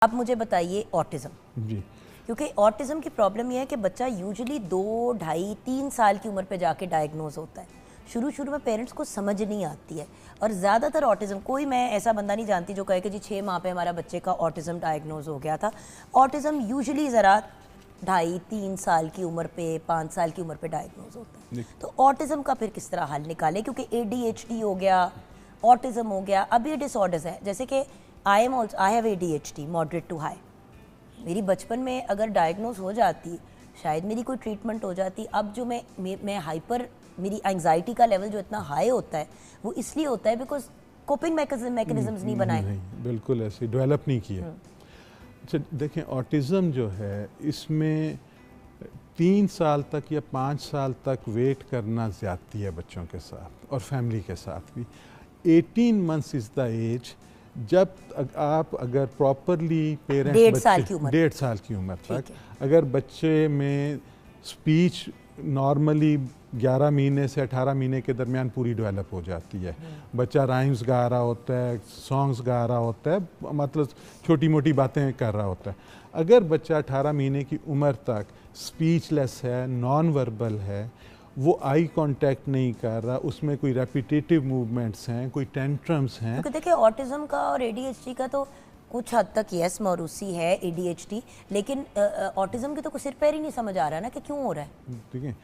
अब मुझे बताइए ऑटिज्म जी, क्योंकि ऑटिज्म की प्रॉब्लम यह है कि बच्चा यूजुअली 2, ढाई, 3 साल की उम्र पे जाके डायग्नोज होता है। शुरू में पेरेंट्स को समझ नहीं आती है और ज़्यादातर ऑटिज्म, कोई मैं ऐसा बंदा नहीं जानती जो कहे कि जी 6 माह पे हमारा बच्चे का ऑटिज्म डायग्नोज हो गया था। ऑटिज्म यूजुअली ज़रा 2.5, 3 साल की उम्र पे, 5 साल की उम्र पे डायग्नोज होता है। तो ऑटिज्म का फिर किस तरह हल निकालें, क्योंकि ADHD हो गया, ऑटिज्म हो गया, अब ये डिसऑर्डर्स है। जैसे कि I have ADHD moderate to high. मेरी बचपन में अगर डायग्नोज हो जाती, शायद मेरी कोई ट्रीटमेंट हो जाती। अब जो मैं हाइपर, मेरी एंग्जाइटी का लेवल जो इतना हाई होता है वो इसलिए होता है बिकॉज कोपिंग मैकेनिज्म्स नहीं बनाए। नहीं, बिल्कुल ऐसे डेवलप नहीं किए। अच्छा देखें, ऑटिज़म जो है इसमें 3 साल तक या 5 साल तक वेट करना ज़्यादती है बच्चों के साथ और फैमिली के साथ भी। 18 मंथ्स इज़ द एज जब आप अगर प्रॉपरली पेरेंट्स 1.5 साल की उम्र तक अगर बच्चे में स्पीच नॉर्मली 11 महीने से 18 महीने के दरमियान पूरी डेवलप हो जाती है। बच्चा राइम्स गा रहा होता है, सॉन्ग्स गा रहा होता है, मतलब छोटी मोटी बातें कर रहा होता है। अगर बच्चा 18 महीने की उम्र तक स्पीचलेस है, नॉन वर्बल है, वो आई कांटेक्ट नहीं कर रहा, उसमें कोई रेपिटेटिव मूवमेंट्स हैं, कोई टेंट्रम्स हैं। क्योंकि देखिए ऑटिज्म का और ADHD का तो कुछ हद तक यस मौरूसी है ADHD, लेकिन ऑटिज्म की तो कुछ सिर पैर ही नहीं समझ आ रहा ना कि क्यों हो रहा है। ठीक है,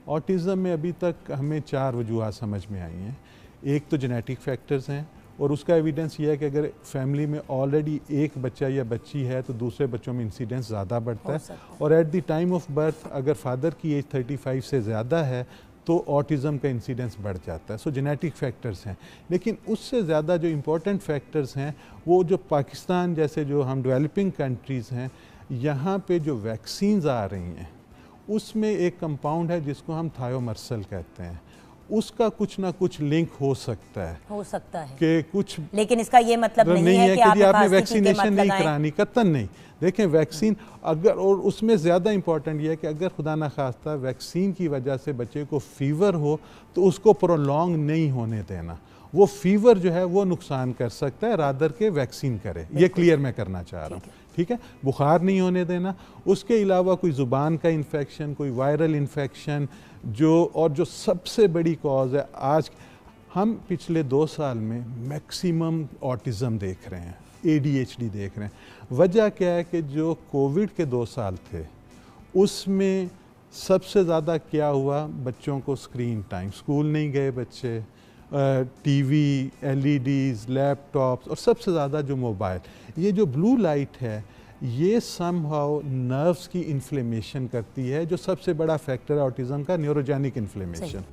ऑटिज्म में अभी तक हमें 4 वजूहात समझ में आई हैं। एक तो जेनेटिक फैक्टर्स हैं और उसका एविडेंस ये है कि अगर फैमिली में ऑलरेडी एक बच्चा या बच्ची है तो दूसरे बच्चों में इंसिडेंस ज़्यादा बढ़ता है। और at the time of birth अगर फादर की एज 35 से ज़्यादा है तो ऑटिज़म का इंसिडेंस बढ़ जाता है। सो जेनेटिक फैक्टर्स हैं, लेकिन उससे ज़्यादा जो इम्पोर्टेंट फैक्टर्स हैं वो जो पाकिस्तान जैसे जो हम डेवलपिंग कंट्रीज़ हैं, यहाँ पे जो वैक्सीन्स आ रही हैं उसमें एक कंपाउंड है जिसको हम थायोमर्सल कहते हैं, उसका कुछ ना कुछ लिंक हो सकता है कि कुछ, लेकिन इसका ये मतलब नहीं है कि आपने वैक्सीनेशन नहीं करानी, कतई नहीं। देखें वैक्सीन अगर, और उसमें ज़्यादा इंपॉर्टेंट ये है कि अगर खुदा ना खास्ता वैक्सीन की वजह से बच्चे को फीवर हो तो उसको प्रोलॉन्ग नहीं होने देना। वो फीवर जो है वो नुकसान कर सकता है, रादर के वैक्सीन करे, ये क्लियर मैं करना चाह रहा हूँ। ठीक है, बुखार नहीं होने देना। उसके अलावा कोई ज़ुबान का इन्फेक्शन, कोई वायरल इन्फेक्शन जो सबसे बड़ी कॉज है आज, हम पिछले 2 साल में मैक्सिमम ऑटिज़म देख रहे हैं, ADHD देख रहे हैं। वजह क्या है कि जो कोविड के 2 साल थे उसमें सबसे ज़्यादा क्या हुआ, बच्चों को स्क्रीन टाइम, स्कूल नहीं गए बच्चे, टीवी, LEDs, लैपटॉप्स और सबसे ज़्यादा जो मोबाइल, ये जो ब्लू लाइट है ये समहाउ नर्व्स की इन्फ्लेमेशन करती है, जो सबसे बड़ा फैक्टर है ऑटिज़म का, न्यूरोजेनिक इन्फ्लेमेशन।